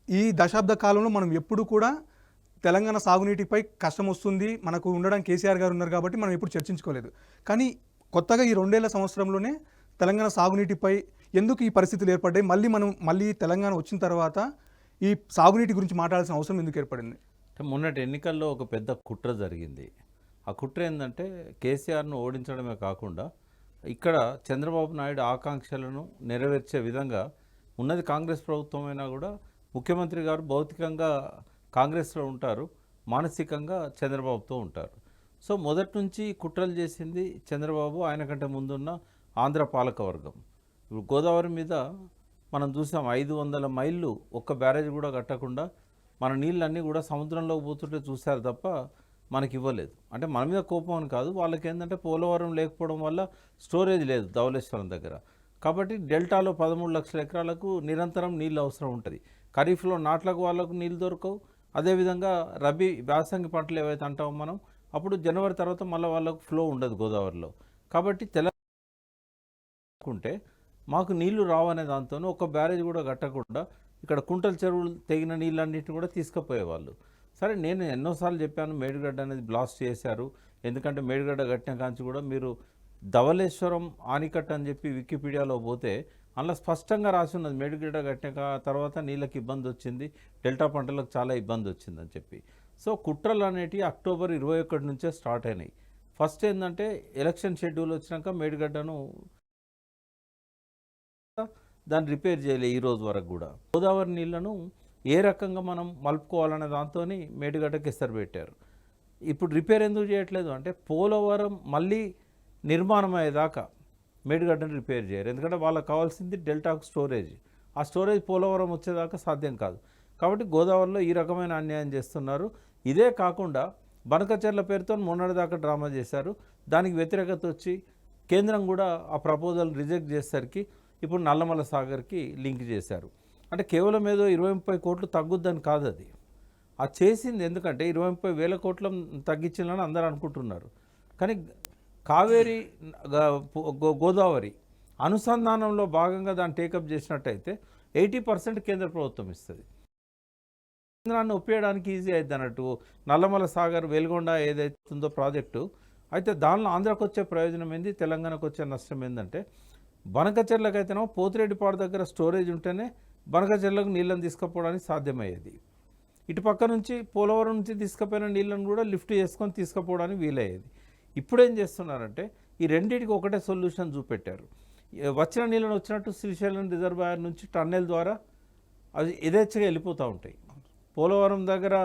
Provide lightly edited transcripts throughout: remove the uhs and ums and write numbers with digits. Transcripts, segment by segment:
ఈ దశాబ్ద కాలంలో మనం ఎప్పుడు కూడా తెలంగాణ సాగునీటిపై కష్టం వస్తుంది, మనకు ఉండడానికి కేసీఆర్ గారు ఉన్నారు కాబట్టి మనం ఎప్పుడు చర్చించుకోలేదు. కానీ కొత్తగా ఈ 2 సంవత్సరంలోనే తెలంగాణ సాగునీటిపై ఎందుకు ఈ పరిస్థితులు ఏర్పడ్డాయి, మళ్ళీ తెలంగాణ వచ్చిన తర్వాత ఈ సాగునీటి గురించి మాట్లాడాల్సిన అవసరం ఎందుకు ఏర్పడింది? మొన్నటి ఎన్నికల్లో ఒక పెద్ద కుట్ర జరిగింది. ఆ కుట్ర ఏంటంటే కేసీఆర్ను ఓడించడమే కాకుండా ఇక్కడ చంద్రబాబు నాయుడు ఆకాంక్షలను నెరవేర్చే విధంగా ఉన్నది కాంగ్రెస్ ప్రభుత్వం అయినా కూడా ముఖ్యమంత్రి గారు భౌతికంగా కాంగ్రెస్లో ఉంటారు, మానసికంగా చంద్రబాబుతో ఉంటారు. సో మొదటి నుంచి కుట్రలు చేసింది చంద్రబాబు, ఆయన కంటే ముందున్న ఆంధ్ర పాలకవర్గం. ఇప్పుడు గోదావరి మీద మనం చూసాం 500 మైళ్ళు ఒక్క బ్యారేజ్ కూడా కట్టకుండా మన నీళ్ళన్నీ కూడా సముద్రంలోకి పోతుంటే చూశారు తప్ప మనకి ఇవ్వలేదు. అంటే మన మీద కోపం అని కాదు, వాళ్ళకి ఏంటంటే పోలవరం లేకపోవడం వల్ల స్టోరేజ్ లేదు ధవళేశ్వరం దగ్గర. కాబట్టి డెల్టాలో 13 లక్షల ఎకరాలకు నిరంతరం నీళ్ళు అవసరం ఉంటుంది. ఖరీఫ్లో నాట్లకు వాళ్ళకు నీళ్ళు దొరకవు. అదేవిధంగా రబీ వ్యాసంగి పంటలు ఏవైతే అంటామో మనం, అప్పుడు జనవరి తర్వాత మళ్ళీ వాళ్ళకు ఫ్లో ఉండదు గోదావరిలో. కాబట్టి తెలంగాణకుంటే మాకు నీళ్లు రావనే దాంతో ఒక బ్యారేజ్ కూడా కట్టకుండా ఇక్కడ కుంటల చెరువులు తెగిన నీళ్ళన్నింటిని కూడా తీసుకుపోయేవాళ్ళు. సరే, నేను ఎన్నోసార్లు చెప్పాను మేడిగడ్డ అనేది బ్లాస్ట్ చేశారు, ఎందుకంటే మేడిగడ్డ కట్టిన కాంచి కూడా మీరు ధవళేశ్వరం ఆనికట్ట అని చెప్పి వికీపీడియాలో పోతే అందులో స్పష్టంగా రాసి ఉన్నది మేడిగడ్డ కట్టిన తర్వాత నీళ్ళకి ఇబ్బంది వచ్చింది, డెల్టా పంటలకు చాలా ఇబ్బంది వచ్చిందని చెప్పి. సో కుట్రలు అనేటివి అక్టోబర్ 21 నుంచే స్టార్ట్ అయినాయి. ఫస్ట్ ఏంటంటే ఎలక్షన్ షెడ్యూల్ వచ్చినాక మేడిగడ్డను దాన్ని రిపేర్ చేయలే ఈ రోజు వరకు కూడా. గోదావరి నీళ్లను ఏ రకంగా మనం మలుపుకోవాలనే దాంతో మేడిగడ్డకి ఎసరు పెట్టారు. ఇప్పుడు రిపేర్ ఎందుకు చేయట్లేదు అంటే పోలవరం మళ్ళీ నిర్మాణం అయ్యేదాకా మేడిగడ్డను రిపేర్ చేయరు, ఎందుకంటే వాళ్ళకి కావాల్సింది డెల్టాకు స్టోరేజ్. ఆ స్టోరేజ్ పోలవరం వచ్చేదాకా సాధ్యం కాదు. కాబట్టి గోదావరిలో ఈ రకమైన అన్యాయం చేస్తున్నారు. ఇదే కాకుండా బనకచెర్ల పేరుతో మొన్నటిదాకా డ్రామా చేశారు. దానికి వ్యతిరేకత వచ్చి కేంద్రం కూడా ఆ ప్రపోజల్ రిజెక్ట్ చేసేసరికి ఇప్పుడు నల్లమల సాగర్కి లింక్ చేశారు. అంటే కేవలం ఏదో 20-30 కోట్లు తగ్గుద్దని కాదు అది. అది చేసింది ఎందుకంటే 20-30 వేల కోట్ల తగ్గించాలని అందరూ అనుకుంటున్నారు. కానీ కావేరీ గోదావరి అనుసంధానంలో భాగంగా దాన్ని టేకప్ చేసినట్టయితే 80% కేంద్ర ప్రభుత్వం ఇస్తుంది. కేంద్రాన్ని ఒప్పేయడానికి ఈజీ అవుతుంది అన్నట్టు. నల్లమల సాగర్ వెలుగొండ ఏదైతుందో ప్రాజెక్టు అయితే దానిలో ఆంధ్రాకు వచ్చే ప్రయోజనం ఏంది, తెలంగాణకు వచ్చే నష్టం ఏంటంటే బనకచెర్లకైతేనో పోతిరెడ్డిపాడు దగ్గర స్టోరేజ్ ఉంటేనే బనకచెర్లకు నీళ్ళని తీసుకుపోవడానికి సాధ్యమయ్యేది. ఇటు పక్క నుంచి పోలవరం నుంచి తీసుకుపోయిన నీళ్ళని కూడా లిఫ్ట్ చేసుకొని తీసుకుపోవడానికి వీలయ్యేది. ఇప్పుడేం చేస్తున్నారంటే ఈ రెండింటికి ఒకటే సొల్యూషన్ చూపెట్టారు. వచ్చిన నీళ్ళని వచ్చినట్టు శ్రీశైలం రిజర్వాయర్ నుంచి టన్నెల్ ద్వారా అవి యథేచ్ఛగా వెళ్ళిపోతూ ఉంటాయి. పోలవరం దగ్గర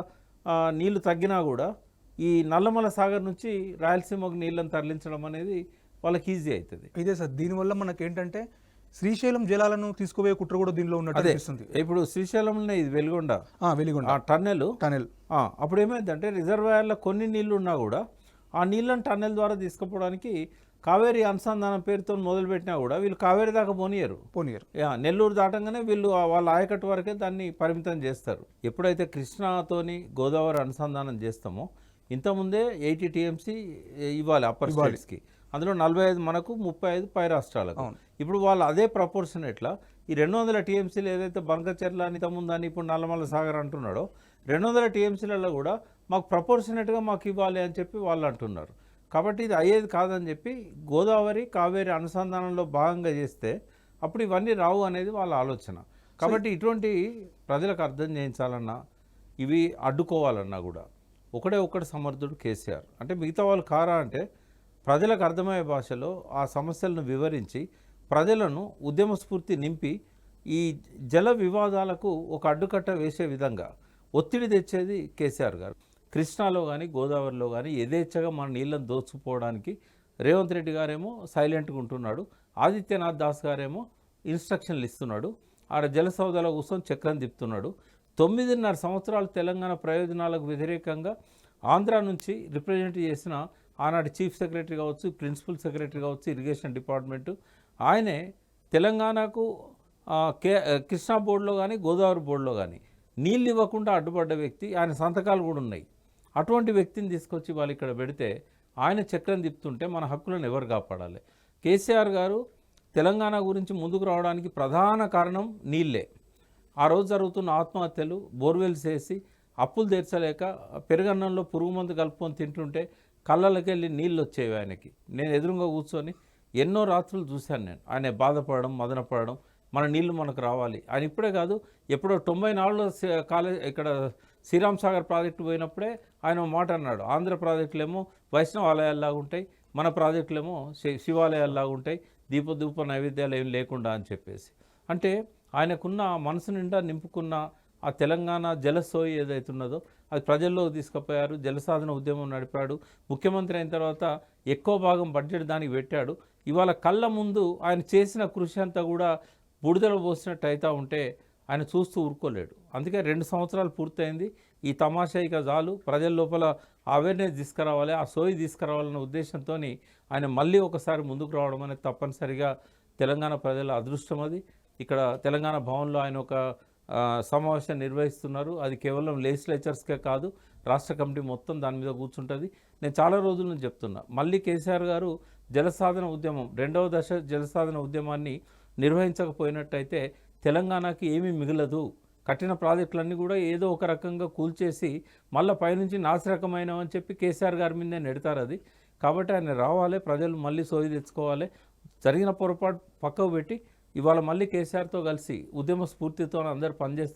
నీళ్లు తగ్గినా కూడా ఈ నల్లమల సాగర్ నుంచి రాయలసీమకు నీళ్ళని తరలించడం అనేది వాళ్ళకి ఈజీ అవుతుంది. ఇదే సార్, దీనివల్ల మనకేంటంటే శ్రీశైలం జలాలను తీసుకుపోయే కుట్ర కూడా దీనిలో ఉన్నట్టు అనిపిస్తుంది. ఇప్పుడు శ్రీశైలంలో ఇది వెలుగొండ టన్నెల్ అప్పుడు ఏమైందంటే రిజర్వాయర్లో కొన్ని నీళ్లు ఉన్నా కూడా ఆ నీళ్ళని టన్నెల్ ద్వారా తీసుకుపోవడానికి కావేరీ అనుసంధానం పేరుతో మొదలుపెట్టినా కూడా వీళ్ళు కావేరీ దాకా పోనీయరు. నెల్లూరు దాటంగానే వీళ్ళు వాళ్ళ ఆయకట్టు వరకే దాన్ని పరిమితం చేస్తారు. ఎప్పుడైతే కృష్ణాతోని గోదావరి అనుసంధానం చేస్తామో ఇంతకుముందే 80 TMC ఇవ్వాలి అప్పర్ స్టేట్స్కి, అందులో 45 మనకు, 35 పై రాష్ట్రాలకు. ఇప్పుడు వాళ్ళు అదే ప్రపోర్షన్ ఎట్లా ఈ 200 TMCలు ఏదైతే బనకచెర్ల ఇంతకుముందని ఇప్పుడు నల్లమల సాగర్ అంటున్నాడో 200 TMCలలో కూడా మాకు ప్రపోర్షనేట్గా మాకు ఇవ్వాలి అని చెప్పి వాళ్ళు అంటున్నారు. కాబట్టి ఇది అయ్యేది కాదని చెప్పి గోదావరి కావేరీ అనుసంధానంలో భాగంగా చేస్తే అప్పుడు ఇవన్నీ రావు అనేది వాళ్ళ ఆలోచన. కాబట్టి ఇటువంటి ప్రజలకు అర్థం చేయించాలన్నా ఇవి అడ్డుకోవాలన్నా కూడా ఒకటి సమర్థుడు కేసీఆర్. అంటే మిగతా వాళ్ళు కారా అంటే ప్రజలకు అర్థమయ్యే భాషలో ఆ సమస్యలను వివరించి ప్రజలను ఉద్యమ స్ఫూర్తి నింపి ఈ జల వివాదాలకు ఒక అడ్డుకట్ట వేసే విధంగా ఒత్తిడి తెచ్చేది కేసీఆర్ గారు. కృష్ణాలో కానీ గోదావరిలో కానీ యథేచ్ఛగా మన నీళ్ళని దోచుకుపోవడానికి రేవంత్ రెడ్డి గారేమో సైలెంట్గా ఉంటున్నాడు, ఆదిత్యనాథ్ దాస్ గారేమో ఇన్స్ట్రక్షన్లు ఇస్తున్నాడు, ఆడ జల సౌదాల కూర్చొని చక్రం తిప్పుతున్నాడు. 9.5 సంవత్సరాలు తెలంగాణ ప్రయోజనాలకు వ్యతిరేకంగా ఆంధ్ర నుంచి రిప్రజెంట్ చేసిన ఆనాటి చీఫ్ సెక్రటరీ కావచ్చు, ప్రిన్సిపల్ సెక్రటరీ కావచ్చు, ఇరిగేషన్ డిపార్ట్మెంటు ఆయనే తెలంగాణకు కృష్ణా బోర్డులో కానీ గోదావరి బోర్డులో కానీ నీళ్ళు ఇవ్వకుండా అడ్డుపడ్డ వ్యక్తి, ఆయన సంతకాలు కూడా ఉన్నాయి. అటువంటి వ్యక్తిని తీసుకొచ్చి వాళ్ళు ఇక్కడ పెడితే ఆయన చక్రం తిప్పుతుంటే మన హక్కులను ఎవరు కాపాడాలి? కేసీఆర్ గారు తెలంగాణ గురించి ముందుకు రావడానికి ప్రధాన కారణం నీళ్ళే. ఆ రోజు జరుగుతున్న ఆత్మహత్యలు, బోర్వెల్స్ వేసి అప్పులు తీర్చలేక పెరుగన్నంలో పురుగు మందు కలుపుకొని తింటుంటే కళ్ళకి నీళ్ళు వచ్చేవి ఆయనకి. నేను ఎదురుగా కూర్చొని ఎన్నో రాత్రులు చూశాను నేను. ఆయన బాధపడడం, మదనపడడం, మన నీళ్లు మనకు రావాలి. ఆయన ఇప్పుడే కాదు, ఎప్పుడో 94లో ఇక్కడ శ్రీరామ్ సాగర్ ప్రాజెక్టు పోయినప్పుడే ఆయన ఒక మాట అన్నాడు. ఆంధ్ర ప్రాజెక్టులేమో వైష్ణవాలయాల్లాగా ఉంటాయి, మన ప్రాజెక్టులేమో శివాలయాల్లాగా ఉంటాయి, ధూప నైవేద్యాలు ఏం లేకుండా అని చెప్పేసి. అంటే ఆయనకున్న మనసు నిండా నింపుకున్న ఆ తెలంగాణ జలసోయి ఏదైతున్నదో అది ప్రజల్లో తీసుకుపోయారు. జలసాధన ఉద్యమం నడిపాడు. ముఖ్యమంత్రి అయిన తర్వాత ఎక్కువ భాగం బడ్జెట్ దానికి పెట్టాడు. ఇవాళ కళ్ళ ముందు ఆయన చేసిన కృషి అంతా కూడా బుడిదలో పోసినట్టు అవుతూ ఉంటే ఆయన చూస్తూ ఊరుకోలేడు. అందుకే 2 సంవత్సరాలు పూర్తయింది. ఈ తమాషా ఇక చాలు, ప్రజల లోపల అవేర్నెస్ తీసుకురావాలి, ఆ సోయి తీసుకురావాలన్న ఉద్దేశంతో ఆయన మళ్ళీ ఒకసారి ముందుకు రావడం అనేది తప్పనిసరిగా తెలంగాణ ప్రజల అదృష్టం. అది ఇక్కడ తెలంగాణ భవన్లో ఆయన ఒక సమావేశం నిర్వహిస్తున్నారు. అది కేవలం లెజిస్లేచర్స్కే కాదు, రాష్ట్ర కమిటీ మొత్తం దాని మీద కూర్చుంటుంది. నేను చాలా రోజుల నుంచి చెప్తున్నా, మళ్ళీ కేసీఆర్ గారు జలసాధన ఉద్యమం 2వ దశ జలసాధన ఉద్యమాన్ని నిర్వహించకపోయినట్టయితే తెలంగాణకి ఏమీ మిగలదు. కట్టిన ప్రాజెక్టులన్నీ కూడా ఏదో ఒక రకంగా కూల్చేసి మళ్ళీ పైనుంచి నాసిరకమైనవని చెప్పి కేసీఆర్ గారి మీదే నెడతారు. అది కాబట్టి ఆయన రావాలి, ప్రజలు మళ్ళీ సోయి తెచ్చుకోవాలి. జరిగిన పొరపాటు పక్కకు పెట్టి ఇవాళ మళ్ళీ కేసీఆర్తో కలిసి ఉద్యమ స్ఫూర్తితో అందరూ పనిచేస్తే